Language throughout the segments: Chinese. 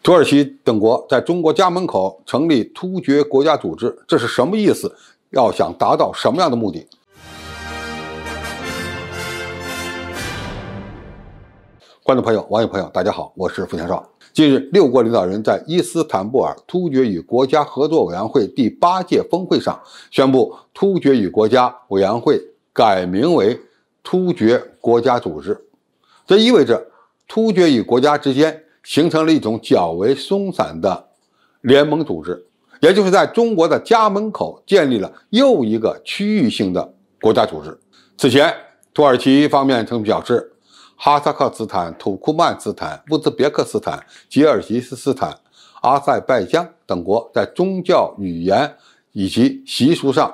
土耳其等国在中国家门口成立突厥国家组织，这是什么意思？要想达到什么样的目的？观众朋友、网友朋友，大家好，我是付强少。近日，六国领导人在伊斯坦布尔突厥语国家合作委员会第8届峰会上宣布，突厥语国家委员会改名为突厥国家组织。这意味着突厥语国家之间形成了一种较为松散的联盟组织，也就是在中国的家门口建立了又一个区域性的国家组织。此前，土耳其方面曾表示，哈萨克斯坦、土库曼斯坦、乌兹别克斯坦、吉尔吉斯斯坦、阿塞拜疆等国在宗教、语言以及习俗上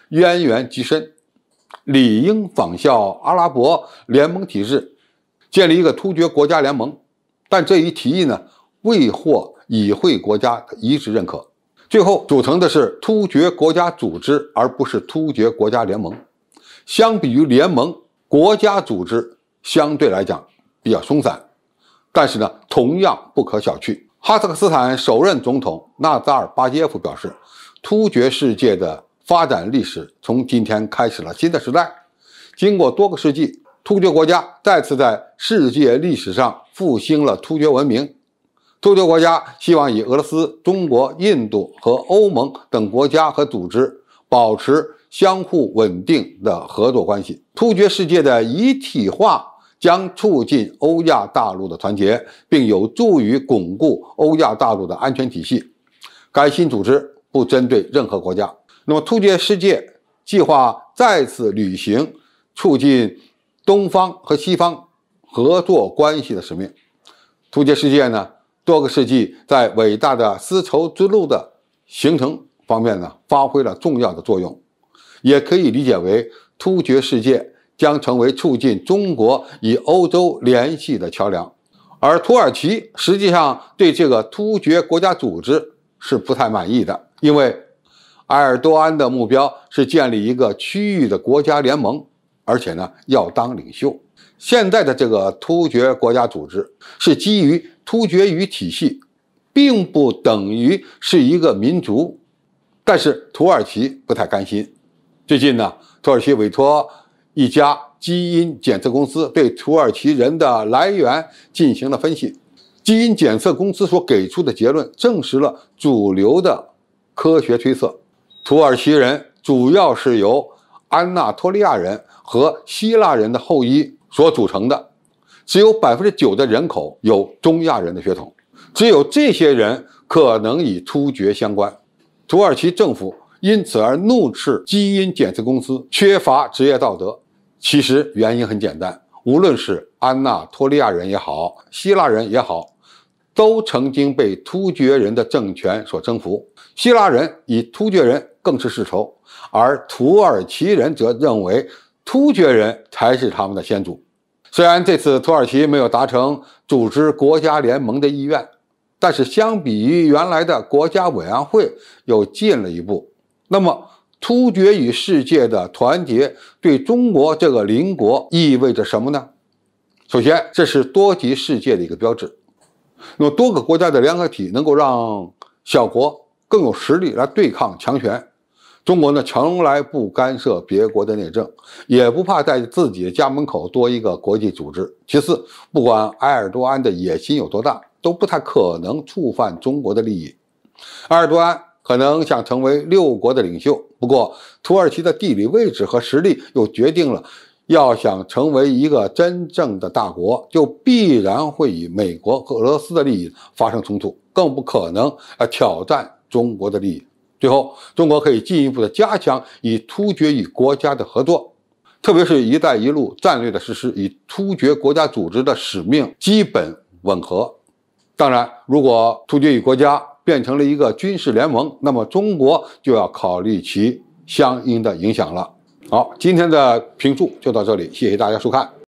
渊源极深，理应仿效阿拉伯联盟体制，建立一个突厥国家联盟。但这一提议呢，未获与会国家的一致认可，最后组成的是突厥国家组织，而不是突厥国家联盟。相比于联盟，国家组织相对来讲比较松散，但是呢，同样不可小觑。哈萨克斯坦首任总统纳扎尔巴耶夫表示，突厥世界的发展历史从今天开始了新的时代。经过多个世纪，突厥国家再次在世界历史上复兴了突厥文明。突厥国家希望与俄罗斯、中国、印度和欧盟等国家和组织保持相互稳定的合作关系。突厥世界的一体化将促进欧亚大陆的团结，并有助于巩固欧亚大陆的安全体系。该新组织不针对任何国家。那么，突厥世界计划再次履行促进东方和西方合作关系的使命。突厥世界呢，多个世纪在伟大的丝绸之路的形成方面呢，发挥了重要的作用，也可以理解为突厥世界将成为促进中国与欧洲联系的桥梁。而土耳其实际上对这个突厥国家组织是不太满意的，因为埃尔多安的目标是建立一个区域的国家联盟，而且呢要当领袖。现在的这个突厥国家组织是基于突厥语体系，并不等于是一个民族，但是土耳其不太甘心。最近呢，土耳其委托一家基因检测公司对土耳其人的来源进行了分析，基因检测公司所给出的结论证实了主流的科学推测，土耳其人主要是由安纳托利亚人和希腊人的后裔所组成的，只有 9% 的人口有中亚人的血统，只有这些人可能与突厥相关。土耳其政府因此而怒斥基因检测公司缺乏职业道德。其实原因很简单，无论是安纳托利亚人也好，希腊人也好，都曾经被突厥人的政权所征服。希腊人与突厥人更是世仇，而土耳其人则认为突厥人才是他们的先祖。虽然这次土耳其没有达成组织国家联盟的意愿，但是相比于原来的国家委员会又进了一步。那么突厥语世界的团结对中国这个邻国意味着什么呢？首先，这是多极世界的一个标志。那么多个国家的联合体能够让小国更有实力来对抗强权。中国呢，从来不干涉别国的内政，也不怕在自己的家门口多一个国际组织。其次，不管埃尔多安的野心有多大，都不太可能触犯中国的利益。埃尔多安可能想成为六国的领袖，不过土耳其的地理位置和实力又决定了，要想成为一个真正的大国，就必然会与美国和俄罗斯的利益发生冲突，更不可能挑战中国的利益。最后，中国可以进一步的加强与突厥语国家的合作，特别是一带一路战略的实施与突厥国家组织的使命基本吻合。当然，如果突厥语国家变成了一个军事联盟，那么中国就要考虑其相应的影响了。好，今天的评述就到这里，谢谢大家收看。